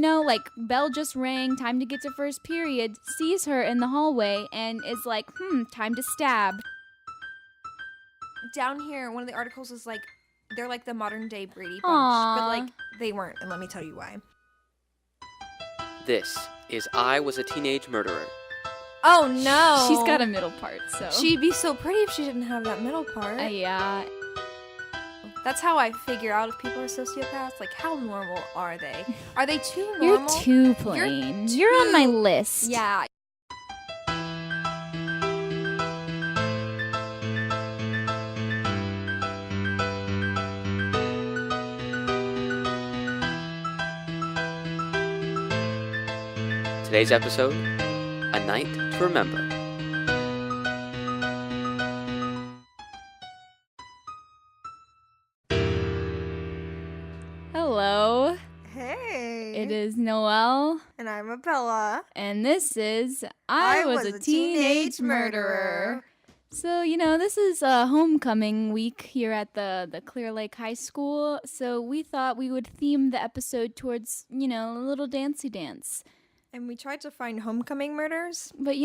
like bell just rang, time to get to first period, sees her in the hallway and is like, time to stab. Down here, one of the articles is like, they're like the modern day Brady Bunch, Aww. but like they weren't, and let me tell you why. This is I Was a Teenage Murderer. Oh no! She's got a middle part, so. She'd be so pretty if she didn't have that middle part. Yeah. That's how I figure out if people are sociopaths. Like, how normal are they? Are they too normal? You're too plain. You're on my list. Yeah. Today's episode, A Night to Remember. Hello. Hey. It is Noel. And I'm Abella. And this is I Was a Teenage Murderer. So, this is a homecoming week here at the Clear Lake High School. So we thought we would theme the episode towards, a little dancey dance. And we tried to find homecoming murders. But,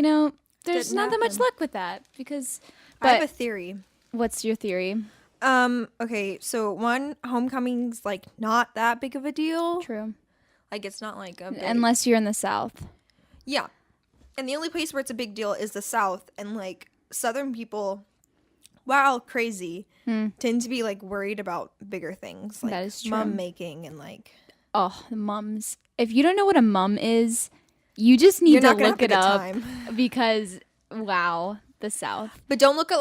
there's not that much luck with that because... I have a theory. What's your theory? Okay, so one, homecoming's like not that big of a deal. True. Like it's not like a big... Unless you're in the South. Yeah. And the only place where it's a big deal is the South. And like Southern people, while crazy, tend to be like worried about bigger things. Like that is true. Mum making and like... Oh, the mums. If you don't know what a mum is, you just need to look it up because wow, the South. But don't look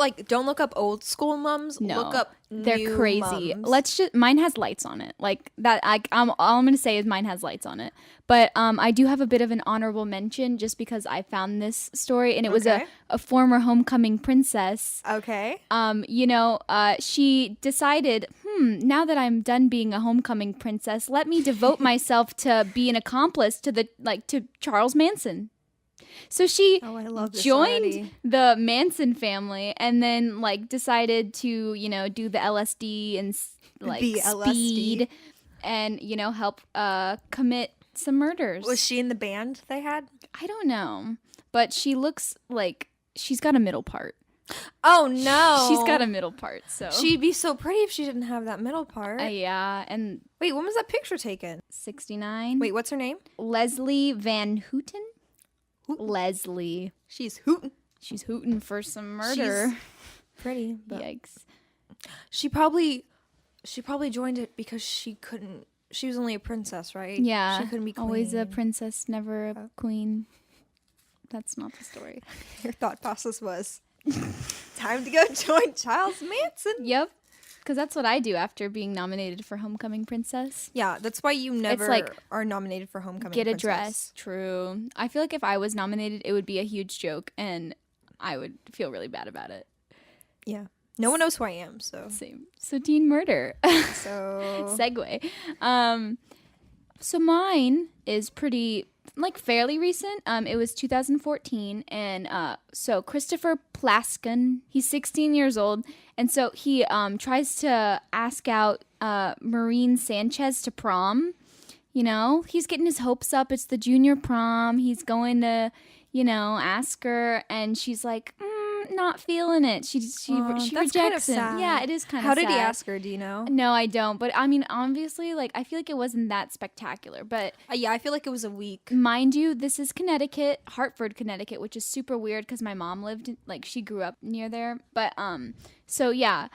up old school mums. No, look up they're new crazy. mums. Mine has lights on it. Like that. All I'm gonna say is mine has lights on it. But I do have a bit of an honorable mention just because I found this story and it was a former homecoming princess. Okay. She decided, now that I'm done being a homecoming princess, let me devote myself to be an accomplice to Charles Manson. So she joined the Manson family and then decided to, do the LSD and speed and, help commit some murders. Was she in the band they had? I don't know, but she looks like she's got a middle part. Oh no. She's got a middle part, so. She'd be so pretty if she didn't have that middle part. Yeah, and. Wait, when was that picture taken? 69. Wait, what's her name? Leslie Van Houten? Leslie. She's hootin'. She's hootin' for some murder. She's pretty. Yikes. She probably joined it because she was only a princess, right? Yeah. She couldn't be queen. Always a princess, never a queen. That's not the story. Your thought process was, time to go join Charles Manson. Yep. Because that's what I do after being nominated for Homecoming Princess. Yeah, that's why you never are nominated for Homecoming Princess. Get a dress. True. I feel like if I was nominated, it would be a huge joke, and I would feel really bad about it. Yeah. No one knows who I am, so. Same. So teen murder. So. Segue. So mine is pretty... fairly recent. It was 2014, and so Christopher Plaskin, he's 16 years old, and so he tries to ask out Maureen Sanchez to prom. He's getting his hopes up. It's the junior prom. He's going to, ask her, and she's like, not feeling it. She rejects him. Sad. Yeah, it is kind of sad. How did he ask her? Do you know? No, I don't. But I mean, obviously, I feel like it wasn't that spectacular. But yeah, I feel like it was a week. Mind you, this is Connecticut, Hartford, Connecticut, which is super weird because my mom lived, she grew up near there. But so yeah.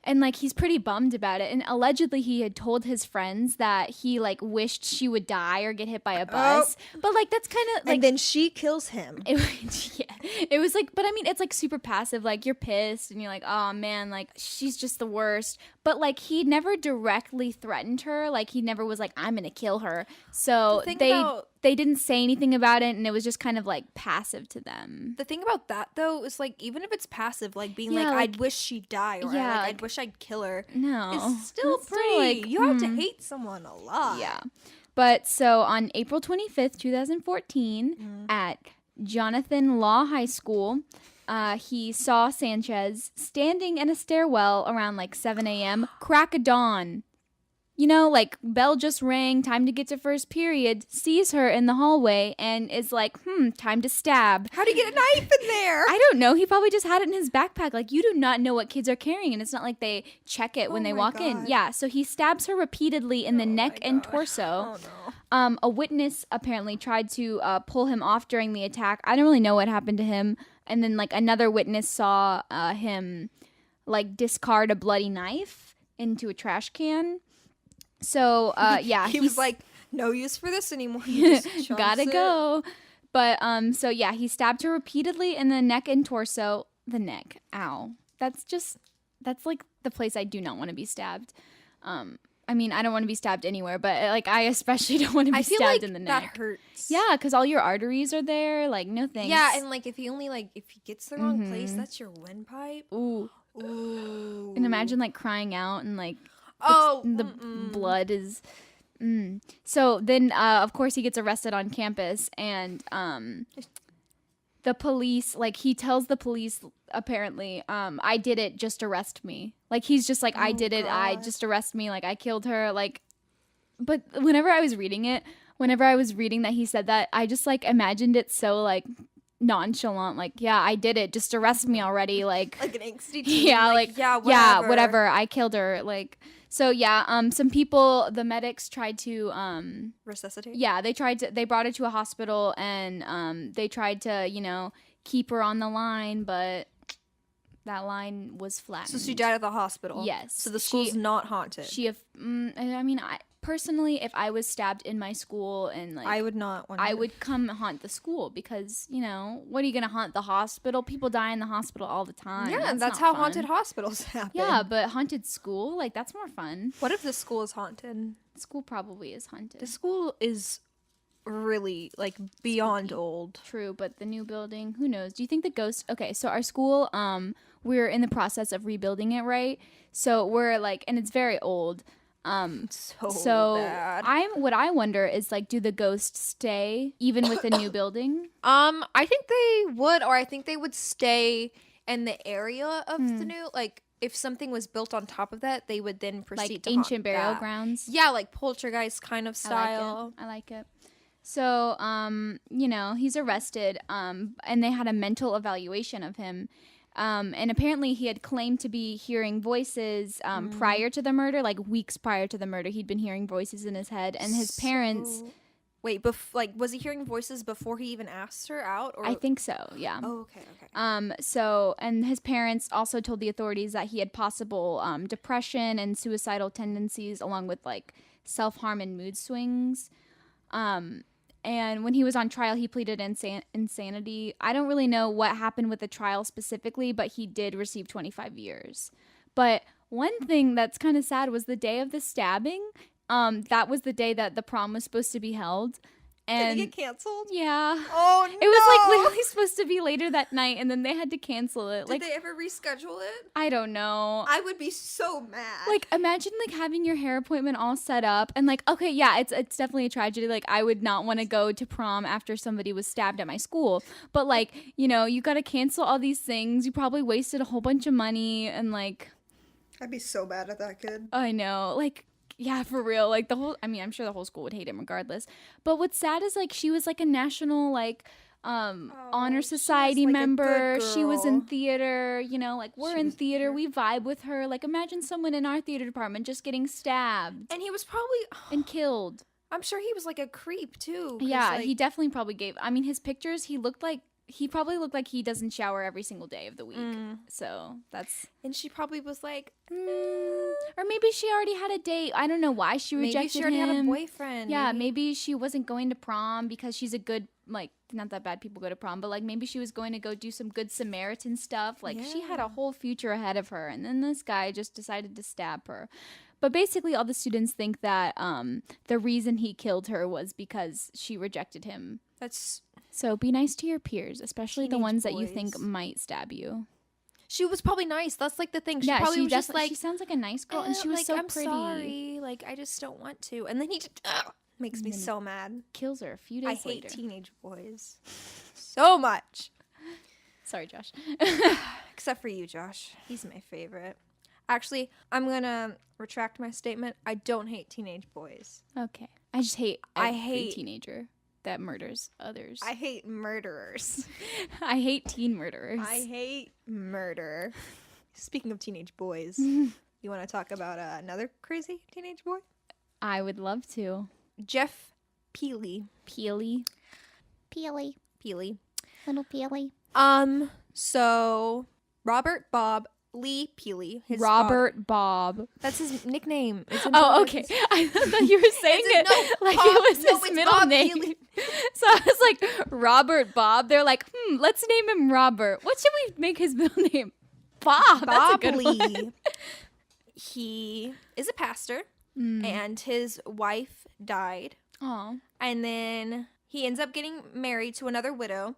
And he's pretty bummed about it. And allegedly he had told his friends that he wished she would die or get hit by a bus. But that's kind of and then she kills him. It was but I mean, it's super passive. You're pissed and you're like, oh man, she's just the worst. But he never directly threatened her. He never was I'm gonna kill her. So they didn't say anything about it, and it was just kind of passive to them. The thing about that though is even if it's passive, being I'd wish she'd die, or I'd wish I'd kill her. No, it's still pretty. You have to hate someone a lot. Yeah, but so on April 25th, 2014, at Jonathan Law High School, he saw Sanchez standing in a stairwell around 7 a.m. crack of dawn. you know, like bell just rang, time to get to first period, sees her in the hallway and is like, time to stab. How do you get a knife in there? I don't know. He probably just had it in his backpack. Like, you do not know what kids are carrying, and it's not like they check it when they walk in. Yeah, so he stabs her repeatedly in the neck and torso. Oh, no. A witness apparently tried to pull him off during the attack. I don't really know what happened to him. And then, like, another witness saw him, like, discard a bloody knife into a trash can. So, yeah. he was like, no use for this anymore. He just Gotta chunks it. go. But, so, yeah, he stabbed her repeatedly in the neck and torso. The neck. Ow. That's like the place I do not want to be stabbed. I mean, I don't want to be stabbed anywhere, but, like, I especially don't want to be stabbed like in the neck. that hurts. Yeah, because all your arteries are there. Like, no thanks. Yeah, and, like, if he gets the wrong place, that's your windpipe. Ooh. Ooh. And imagine, like, crying out and, like, the blood is... So then, of course, he gets arrested on campus, and the police, like, he tells the police, apparently, I did it, just arrest me. Like, he's just like, I did it, I just arrest me, like, I killed her, like... But whenever I was reading that he said that, I just, like, imagined it so, like, nonchalant, like, yeah, I did it, just arrest me already, like... Like an angsty teen. Yeah, like, yeah, whatever, I killed her, like... So, yeah, some people, the medics tried to... resuscitate? Yeah, they brought her to a hospital, and they tried to, you know, keep her on the line, but that line was flattened. So she died at the hospital? Yes. So the school's not haunted? I mean, personally, if I was stabbed in my school and, like... I would not want to. I would come haunt the school because, you know, what are you going to haunt the hospital? People die in the hospital all the time. Yeah, that's not how fun. haunted hospitals happen. Yeah, but haunted school, like, that's more fun. What if the school is haunted? School probably is haunted. The school is really, like, beyond old. True, but the new building, who knows? Do you think the ghost... Okay, so our school, we're in the process of rebuilding it, right? So we're, like... And it's very old. So bad. What I wonder is, like, do the ghosts stay even with the new building? I think they would, or I think they would stay in the area of the new, like, if something was built on top of that, they would then proceed Like to ancient haunt burial that. grounds? Yeah, like poltergeist kind of style. I like it. So, you know, he's arrested, and they had a mental evaluation of him. And apparently he had claimed to be hearing voices prior to the murder, like weeks prior to the murder. He'd been hearing voices in his head, and his parents... Wait, was he hearing voices before he even asked her out? Or? I think so, yeah. Oh, okay. So, and his parents also told the authorities that he had possible depression and suicidal tendencies, along with, like, self-harm and mood swings. And when he was on trial, he pleaded insanity. I don't really know what happened with the trial specifically, but he did receive 25 years. But one thing that's kind of sad was the day of the stabbing. That was the day that the prom was supposed to be held. And did it get canceled? Yeah. Oh, no. It was, like, literally supposed to be later that night, and then they had to cancel it. Did they ever reschedule it? I don't know. I would be so mad. Like, imagine, like, having your hair appointment all set up, and, like, okay, yeah, it's definitely a tragedy. Like, I would not want to go to prom after somebody was stabbed at my school. But, like, you know, you got to cancel all these things. You probably wasted a whole bunch of money, and, like... I'd be so bad at that kid. I know. Like... Yeah, for real. Like, I'm sure the whole school would hate him regardless. But what's sad is, like, she was, like, a national, like, honor society member. She was in theater, you know, like, we're in theater. We vibe with her. Like, imagine someone in our theater department just getting stabbed. And he was probably... and killed. I'm sure he was, like, a creep, too. Yeah, like, he definitely probably gave... I mean, his pictures, he probably looked like he doesn't shower every single day of the week. So that's... And she probably was like... Or maybe she already had a date. I don't know why she rejected him. Maybe she already had a boyfriend. Yeah, maybe she wasn't going to prom because she's a good... Like, not that bad people go to prom, but, like, maybe she was going to go do some good Samaritan stuff. Like, she had a whole future ahead of her. And then this guy just decided to stab her. But basically, all the students think that the reason he killed her was because she rejected him. So be nice to your peers, especially the ones that you think might stab you. She was probably nice. That's, like, the thing. She probably was just like... She sounds like a nice girl, and she was, like, so I'm pretty. sorry. Like, I just don't want to. And then he just... makes me so mad. Kills her a few days later. I hate teenage boys so much. Sorry, Josh. Except for you, Josh. He's my favorite. Actually, I'm gonna retract my statement. I don't hate teenage boys. Okay. I just hate I every hate- teenager that murders others. I hate murderers. I hate teen murderers. I hate murder. Speaking of teenage boys, you want to talk about another crazy teenage boy? I would love to. Jeff Peely. Peely. Peely. Little Peely. So Robert Bob Lee Peely. His Robert Bob. father- That's his nickname. It's in Oh, parentheses. okay. I thought you were saying It's it no, like Bob- it was no, his it's middle Bob name. Peely. So I was like, Robert Bob. They're like, let's name him Robert. What should we make his middle name? Bob. That's a Bob good Lee. one. He is a pastor, Mm. and his wife died. Aw. And then he ends up getting married to another widow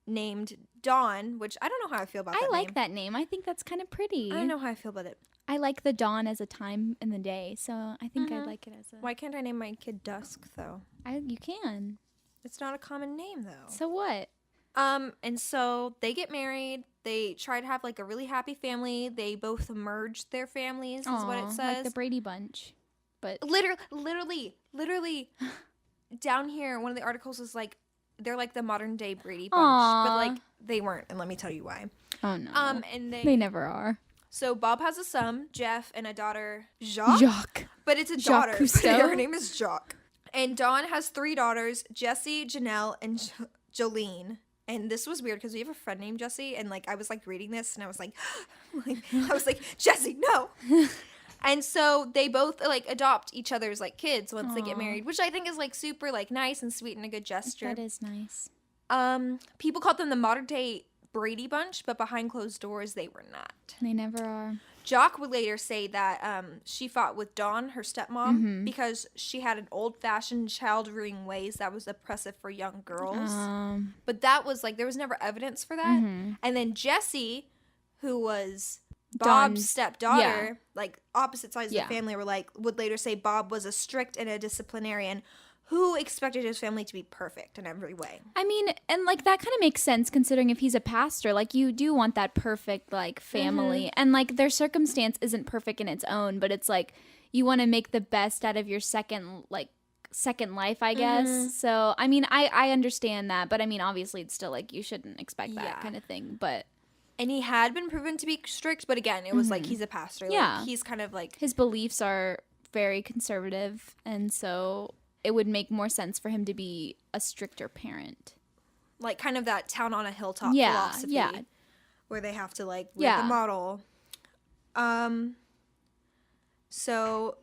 named Dawn, which I don't know how I feel about I that like name. that name. I think that's kind of pretty. I don't know how I feel about it. I like the dawn as a time in the day, so I think Mm-hmm. I'd like it as a. Why can't I name my kid Dusk, though? You can. It's not a common name, though. So what? And so they get married. They try to have like a really happy family. They both merged their families, is what Aw, it says. like the Brady Bunch, but Literally, down here, one of the articles is like, they're like the modern day Brady Bunch, but Aw. like they weren't, and let me tell you why. oh no, And they never are. so Bob has a son, Jeff, and a daughter, Jacques. Jacques. But it's a Jacques daughter. Cousteau? Her name is Jacques. And Dawn has 3 daughters, Jessie, Janelle, and Jolene. And this was weird because we have a friend named Jessie, and like I was like reading this, and I was like, Jessie, no. And so they both like adopt each other's like kids once they get Aw. married, which I think is like super like nice and sweet and a good gesture. That is nice. People called them the modern day Brady Bunch, but behind closed doors they were not. They never are. Jock would later say that she fought with Dawn, her stepmom, because she had an old-fashioned child-rearing ways that was oppressive for young girls. But that was like there was never evidence for that. And then Jessie, who was Bob's Dawn's- stepdaughter, like opposite sides Yeah. of the family, were like would later say Bob was a strict and a disciplinarian who expected his family to be perfect in every way. I mean, and like that kind of makes sense considering if he's a pastor, like you do want that perfect like family, and like their circumstance isn't perfect in its own, but it's like you want to make the best out of your second life, I guess. So I mean, I understand that, but I mean, obviously, it's still like you shouldn't expect that Yeah. kind of thing, but. And he had been proven to be strict, but again, it was like he's a pastor. Like, Yeah. he's kind of like His beliefs are very conservative, and so it would make more sense for him to be a stricter parent. kind of that town on a hilltop Yeah, philosophy. yeah. Where they have to like wear Yeah. the model. So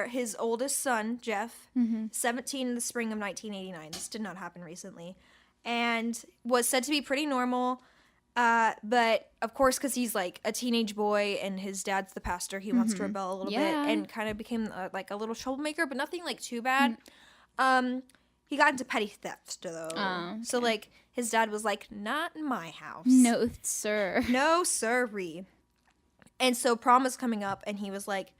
his oldest son, Jeff, 17 in the spring of 1989. This did not happen recently. And was said to be pretty normal. But of course, because he's like a teenage boy and his dad's the pastor, he wants to rebel a little Yeah. bit and kind of became like a little troublemaker, but nothing like too bad. He got into petty theft though. Oh, So like his dad was like, not in my house. No, sir. No sirree. And so prom was coming up and he was like,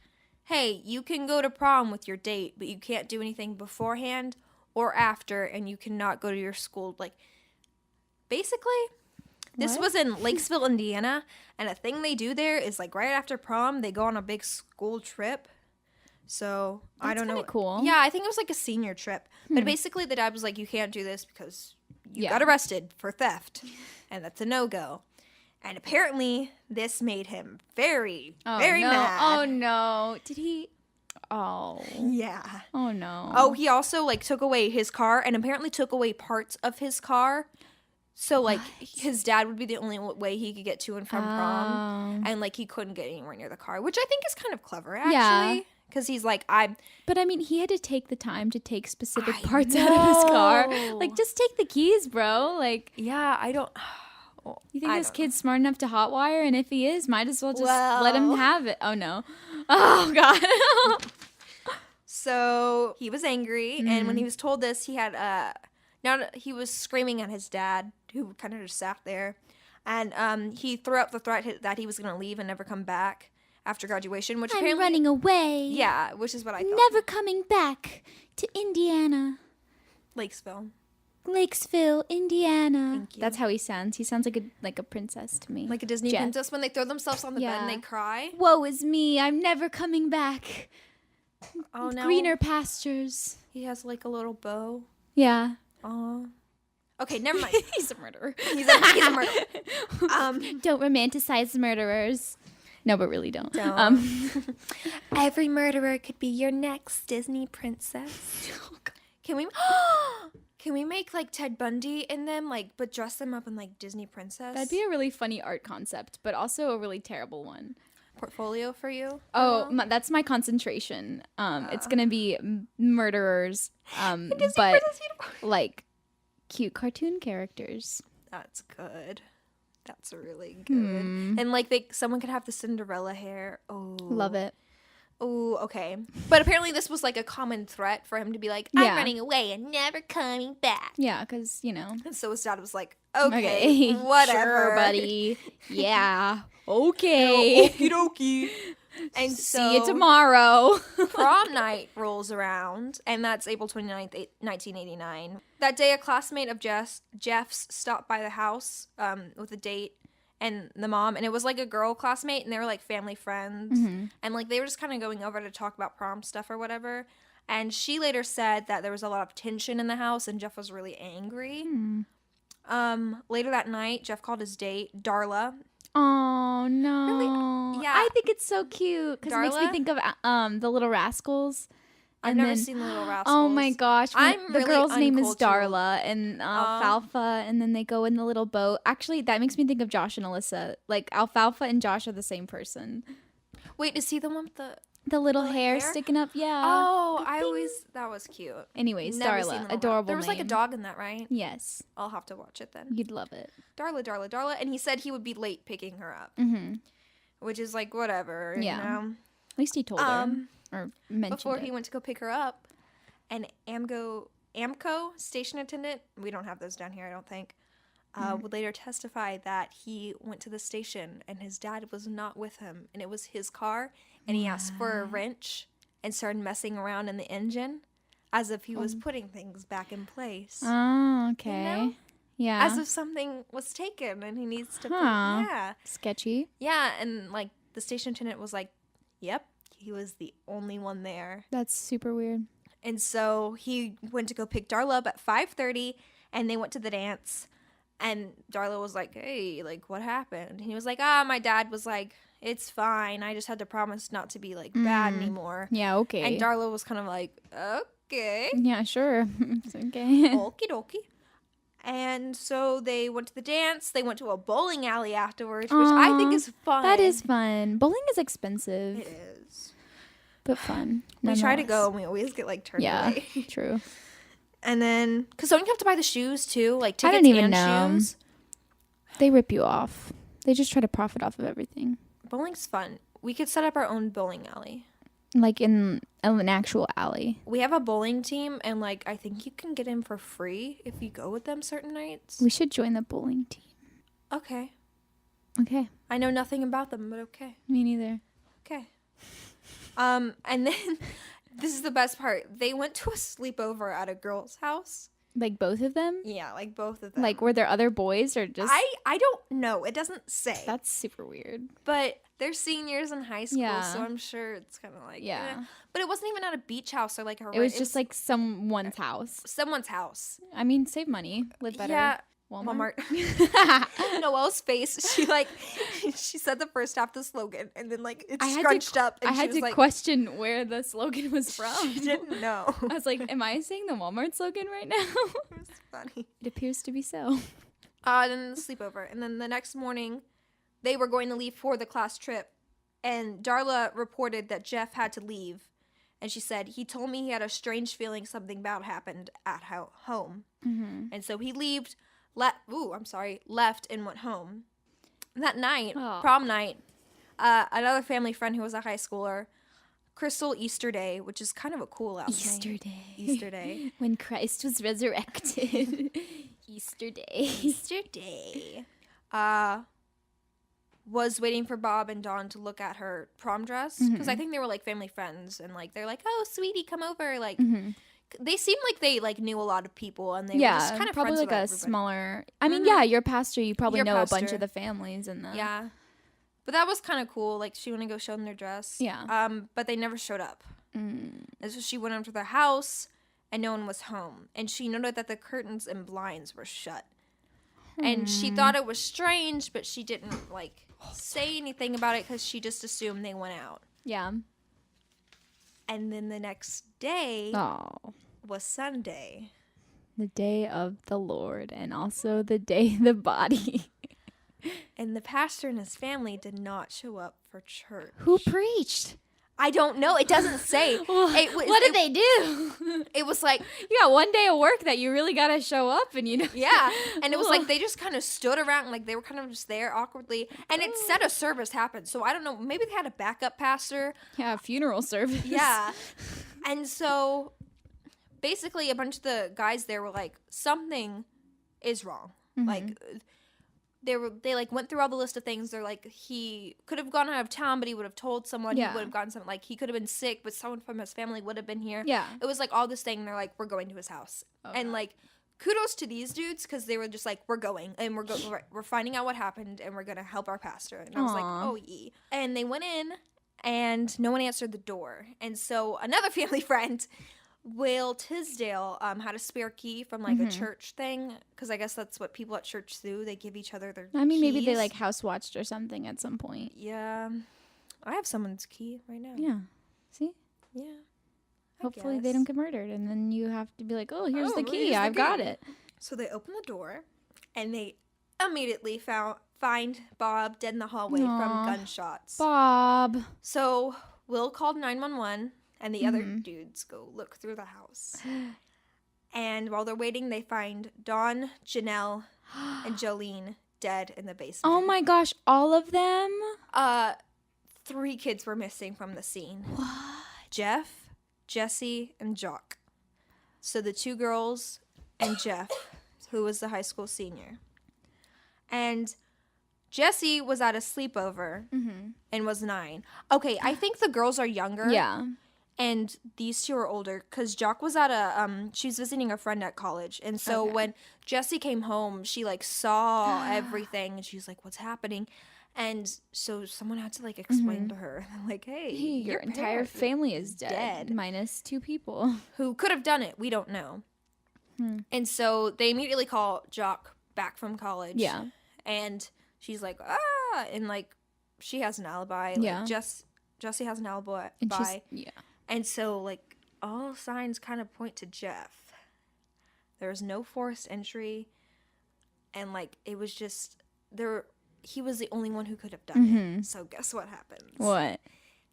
hey, you can go to prom with your date, but you can't do anything beforehand or after, and you cannot go to your school. Like, basically, this What? was in Lakesville, Indiana, and a thing they do there is like right after prom, they go on a big school trip. So I That's don't know. kinda cool. Yeah, I think it was like a senior trip. But basically, the dad was like, you can't do this because you Yeah. got arrested for theft, and that's a no-go. And apparently, this made him very, very no. mad. Oh no. Did he? Oh. Yeah. Oh no. Oh, he also like took away his car and apparently took away parts of his car. So like his dad would be the only way he could get to and from prom, and like he couldn't get anywhere near the car, which I think is kind of clever actually. Yeah. Because he's like, But I mean, he had to take the time to take specific I parts out of his car. know. Like, just take the keys, bro. Like, yeah, I don't. you think I this don't kid's smart enough to hotwire? And if he is, might as well just let him Well. have it. Oh no. Oh god. So he was angry, and when he was told this, he had now he was screaming at his dad, who kind of just sat there, and he threw out the threat that he was going to leave and never come back after graduation, which I'm apparently running away. yeah, which is what I thought. Never coming back to Indiana. Lakesville. Lakesville, Indiana. Thank you. That's how he sounds. He sounds like a princess to me. Like a Disney Jeff. princess when they throw themselves on the bed and Yeah. they cry. Woe is me, I'm never coming back. Oh no. Greener pastures. He has like a little bow. Yeah. Aw. Okay, never mind. He's a murderer. he's a murderer. Don't romanticize murderers. No, but really don't. Every murderer could be your next Disney princess. Can we make like Ted Bundy in them, like, but dress them up in like Disney princess? That'd be a really funny art concept, but also a really terrible one. Portfolio for you. Oh, that's my concentration. It's gonna be murderers, but like cute cartoon characters. That's good. That's really good. And like someone could have the Cinderella hair. Oh, Love it. Oh, okay. But apparently this was like a common threat for him to be like, I'm Yeah. running away and never coming back. Yeah, because you know. And so his dad was like, okay, whatever. Sure, buddy. Yeah. Okay. Okie dokie. And See you so tomorrow. prom night rolls around, and that's April 29th, 1989. That day, a classmate of Jeff's stopped by the house with a date and the mom, and it was like a girl classmate, and they were like family friends, and like they were just kind of going over to talk about prom stuff or whatever. And she later said that there was a lot of tension in the house, and Jeff was really angry. Later that night, Jeff called his date, Darla. Oh no. Really? Yeah. I think it's so cute because it makes me Darla? think of the Little Rascals. I've never seen the Little Rascals. Oh my gosh. I'm the really girl's name is uncultured. Darla and Alfalfa, and then they go in the little boat. Actually, that makes me think of Josh and Alyssa. Like Alfalfa and Josh are the same person. Wait, is he the one with The little Little hair hair? sticking up, yeah. Oh, that was cute. Anyways, Never seen Darla, Little adorable There was like a name. dog in that, right? Yes, I'll have to watch it then. you'd love it. Darla. And he said he would be late picking her up. Which is like, whatever. Yeah. You know? At least he told her or mentioned Before it. he went to go pick her up, an AMCO station attendant, we don't have those down here, I don't think, would later testify that he went to the station and his dad was not with him. And it was his car. And he asked for a wrench and started messing around in the engine as if he was putting things back in place. Oh, okay. know? Yeah. As if something was taken and he needs to Huh. yeah. Sketchy. Yeah, and like the station attendant was like, yep, he was the only one there. That's super weird. And so he went to go pick Darla up at 5:30 and they went to the dance. And Darla was like, hey, like what happened? And he was like, my dad was like, it's fine. I just had to promise not to be like bad anymore. Yeah, okay. And Darla was kind of like, okay. Yeah, sure. It's okay. Okie dokie. And so they went to the dance. They went to a bowling alley afterwards, which I think is fun. That is fun. Bowling is expensive, It is. but fun. We try to nonetheless. go and we always get like turned Yeah, away. true. And then, because don't you have to buy the shoes too? Like I tickets don't even and know. shoes? They rip you off. They just try to profit off of everything. Bowling's fun. We could set up our own bowling alley. Like in an actual alley. We have a bowling team, and like I think you can get in for free if you go with them certain nights. We should join the bowling team. Okay. Okay. I know nothing about them, but okay. Me neither. Okay. And then this is the best part. They went to a sleepover at a girl's house. Like both of them? Yeah, like both of them. Like were there other boys or just I don't know. It doesn't say. That's super weird. But they're seniors in high school, Yeah. so I'm sure it's kind of like Yeah. eh. But it wasn't even at a beach house or like a. It was just like someone's house. someone's house. I mean, save money, live better. Yeah. Walmart. Noelle's face. She said the first half of the slogan, and then like it's I had scrunched to, up. And I she had was to like, question where the slogan was from. She didn't know. I was like, am I saying the Walmart slogan right now? It was funny. It appears to be so. Then the sleepover, and then the next morning, they were going to leave for the class trip, and Darla reported that Jeff had to leave, and she said he told me he had a strange feeling something bad happened at home, and so he left and went home. That night, Aw. prom night, another family friend who was a high schooler, Crystal Easterday, which is kind of a cool last name. Easter Day. When Christ was resurrected. Easter Day. Easter Day. Was waiting for Bob and Dawn to look at her prom dress because I think they were like family friends and like they're like, oh sweetie, come over, like they seemed like they like knew a lot of people, and they were just kind of probably friends like a with everybody. smaller. I mean, yeah, your pastor. You probably Your know a bunch pastor. of the families and the. Yeah, but that was kind of cool. Like she went to go show them their dress. Yeah. But they never showed up. Mm. And so she went up to their house, and no one was home. And she noted that the curtains and blinds were shut. And she thought it was strange, but she didn't like say anything about it because she just assumed they went out. Yeah. And then the next day Oh. was Sunday. The day of the Lord, and also the day of the body. And the pastor and his family did not show up for church. Who preached? I don't know. It doesn't say. What did they do? It was like, You got one day of work that you really gotta show up, and you know. yeah. And it was like they just kind of stood around, like they were kind of just there awkwardly. And it said a service happened. So I don't know. Maybe they had a backup pastor. Yeah, funeral service. Yeah. And so basically a bunch of the guys there were like, something is wrong. Like they like went through all the list of things. They're like, he could have gone out of town, but he would have told someone. Yeah. He would have gotten something. Like he could have been sick, but someone from his family would have been here. Yeah. It was like all this thing. They're like, we're going to his house. And like, kudos to these dudes because they were just like, we're going and we're finding out what happened and we're gonna help our pastor. And I was like, Aw. oh yeah. And they went in and no one answered the door. And so another family friend, Will Tisdale, had a spare key from like a church thing because I guess that's what people at church do. They give each other their I mean, maybe they keys. like house watched or something at some point. Yeah, I have someone's key right now. Yeah. See? Yeah. I Hopefully they guess. don't get murdered, and then you have to be like, oh, here's Oh, the here's key. the I've got key. it. So they open the door, and they immediately find Bob dead in the hallway Aw. from gunshots. Bob. So Will called 911, and the other dudes go look through the house. And while they're waiting, they find Dawn, Janelle, and Jolene dead in the basement. Oh my gosh, all of them? 3 kids were missing from the scene. What? Jeff, Jesse, and Jock. So the 2 girls and Jeff, who was the high school senior. And Jesse was at a sleepover and was 9. Okay, I think the girls are younger. Yeah. And these 2 are older because Jock was at she was visiting a friend at college. And so when Jessie came home, she like saw everything and she's like, what's happening? And so someone had to like explain to her, like, hey, Your entire parents family is dead. Minus 2 people. who could have done it. We don't know. And so they immediately call Jock back from college. Yeah. And she's like, ah, and like she has an alibi. Like, Yeah. Jessie has an alibi. And yeah. And so, like, all signs kind of point to Jeff. There was no forced entry. And, like, it was just, he was the only one who could have done it. So, guess what happens? What?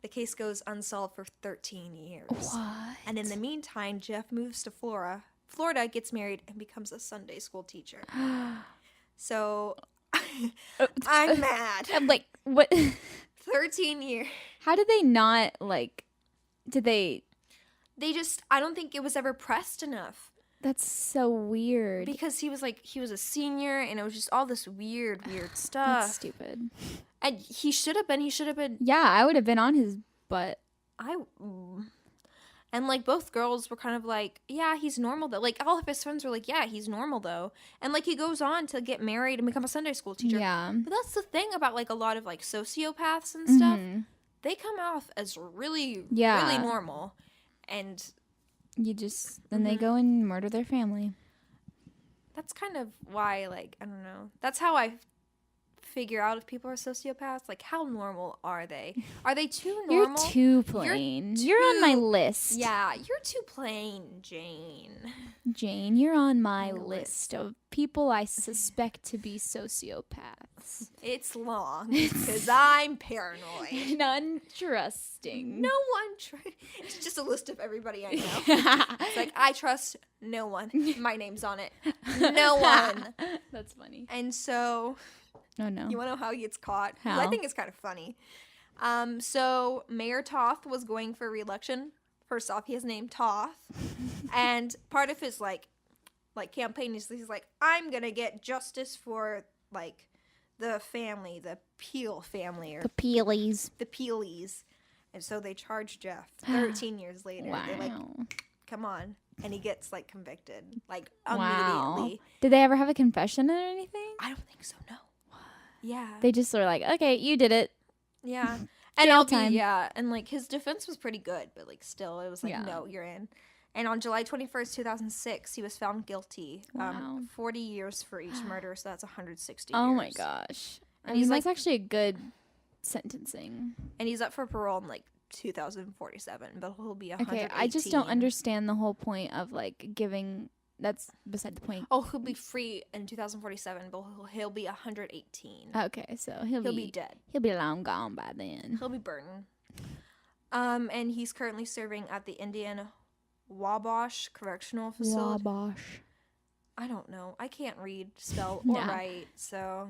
The case goes unsolved for 13 years. What? And in the meantime, Jeff moves to Florida, gets married, and becomes a Sunday school teacher. So, I'm mad. I'm like, what? 13 years. How did they not, like, did they? I don't think it was ever pressed enough. That's so weird. Because he was a senior and it was just all this weird That's stuff. stupid. And he should have been, Yeah, I would have been on his butt. and like both girls were kind of like, yeah, he's normal though. Like all of his friends were like, yeah, he's normal though. And like he goes on to get married and become a Sunday school teacher. Yeah. But that's the thing about like a lot of like sociopaths and stuff. They come off as really, really normal. And You just, then they go and murder their family. that's kind of why, like, I don't know. That's how I figure out if people are sociopaths. Like, how normal are they? Are they too normal? You're too plain. You're on my list. Yeah, you're too plain, Jane. Jane, you're on my list of people I suspect to be sociopaths. It's long because I'm paranoid. And untrusting. No one it's just a list of everybody I know. It's like, I trust no one. My name's on it. No one. That's funny. And so, Oh no. you want to know how he gets caught? 'Cause How? I think it's kind of funny. So Mayor Toth was going for re-election. First off, he has named Toth. And part of his like campaign is he's like, I'm gonna get justice for like the family, the Peel family, or The Peelies. the Peelies. And so they charged Jeff 13 years later. Wow. They like come on. And he gets, like, convicted, like, Wow. immediately. Did they ever have a confession or anything? I don't think so, no. Yeah. They just were like, okay, you did it. Yeah. And Jail time. and, like, his defense was pretty good, but, like, still, it was like, no, you're in. And on July 21st, 2006, he was found guilty. Wow. 40 years for each murder, so that's 160 Oh, years. my gosh. I And mean, he's, that's like- actually a good sentencing. And he's up for parole in, like, 2047, but he'll be 118. Okay, I just don't understand the whole point of, like, giving... That's beside the point. Oh, he'll be free in 2047, but he'll be 118. Okay, so he'll be dead. He'll be long gone by then. He'll be burned. And he's currently serving at the Indian Wabash Correctional Facility. Wabash. I don't know. I can't read, spell, or Yeah. write, so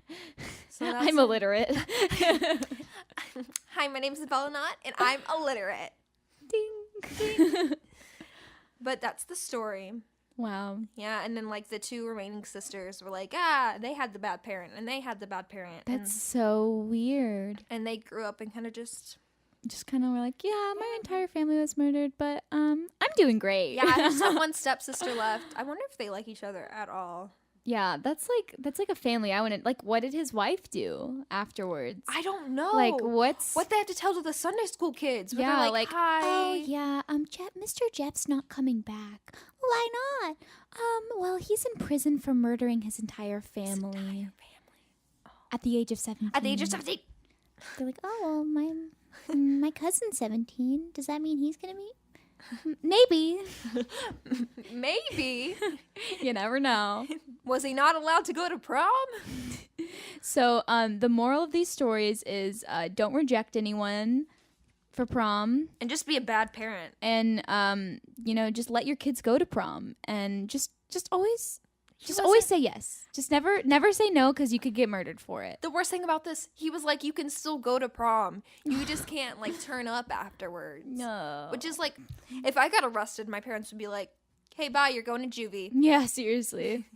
that's I'm illiterate. Hi, my name is Abella Knott, and I'm illiterate. Ding. But that's the story. Wow. Yeah, and then, like, the two remaining sisters were like, they had the bad parent, and they had the bad parent. That's so weird. and they grew up and kind of just... Just kind of were like, yeah, my entire family was murdered, but I'm doing great. Yeah, I just have one stepsister left. I wonder if they like each other at all. Yeah, that's like a family. I wouldn't like. What did his wife do afterwards? I don't know. Like, what's what they have to tell to the Sunday school kids? Where Yeah, they're like, hi. oh yeah, Mr. Jeff's not coming back. Why not? Well, he's in prison for murdering his entire family at the age of 17. At the age of 17. They're like, oh well, my cousin's 17. Does that mean he's gonna be? Maybe. Maybe. You never know. Was he not allowed to go to prom? So, the moral of these stories is don't reject anyone for prom, And just be a bad parent. and just let your kids go to prom, and just always wasn't- always say yes. Just never say no, because you could get murdered for it. The worst thing about this, he was like, you can still go to prom. You just can't, like, turn up afterwards. No. Which is like, if I got arrested, my parents would be like, hey, bye, you're going to juvie. Yeah, seriously.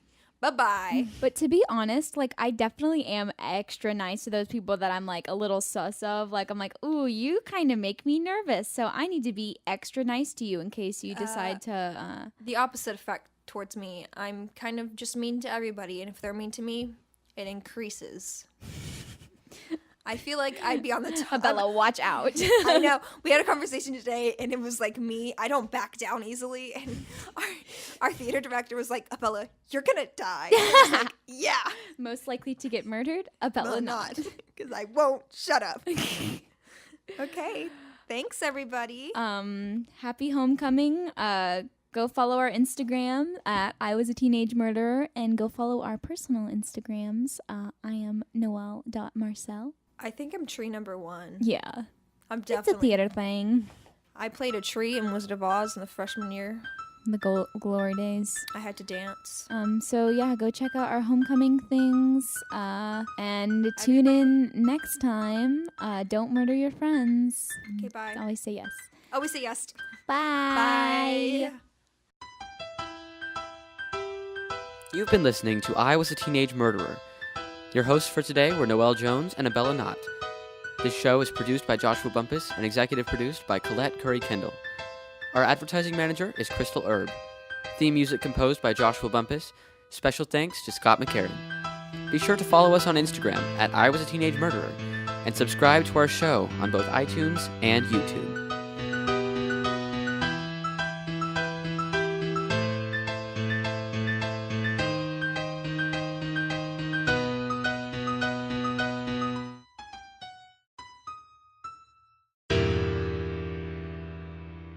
Bye-bye. But to be honest, like, I definitely am extra nice to those people that I'm like a little sus of. Like, I'm like, ooh, you kind of make me nervous, so I need to be extra nice to you in case you decide to. The opposite effect towards me. I'm kind of just mean to everybody, and if they're mean to me, it increases. I feel like I'd be on the top. Abella, watch out. I know. We had a conversation today, and it was like me. I don't back down easily. And our theater director was like, Abella, you're going to die. I was like, yeah. Most likely to get murdered? Abella, Well, not. Because I won't. Shut up. Okay. Thanks, everybody. Happy homecoming. Go follow our Instagram at I Was a Teenage Murderer, and go follow our personal Instagrams. I am Noel.Marcel. I think I'm tree number 1. Yeah. I'm It's a definitely. theater thing. I played a tree in Wizard of Oz in the freshman year. The glory days. I had to dance. So yeah, go check out our homecoming things. And tune in next time. Don't murder your friends. Okay, bye. Always say yes. Always say yes. Bye. Bye. You've been listening to I Was a Teenage Murderer. Your hosts for today were Noel Jones and Abella Knott. This show is produced by Joshua Bumpus and executive produced by Colette Curry Kendall. Our advertising manager is Crystal Erb. Theme music composed by Joshua Bumpus. Special thanks to Scott McCarran. Be sure to follow us on Instagram at I Was a Teenage Murderer and subscribe to our show on both iTunes and YouTube.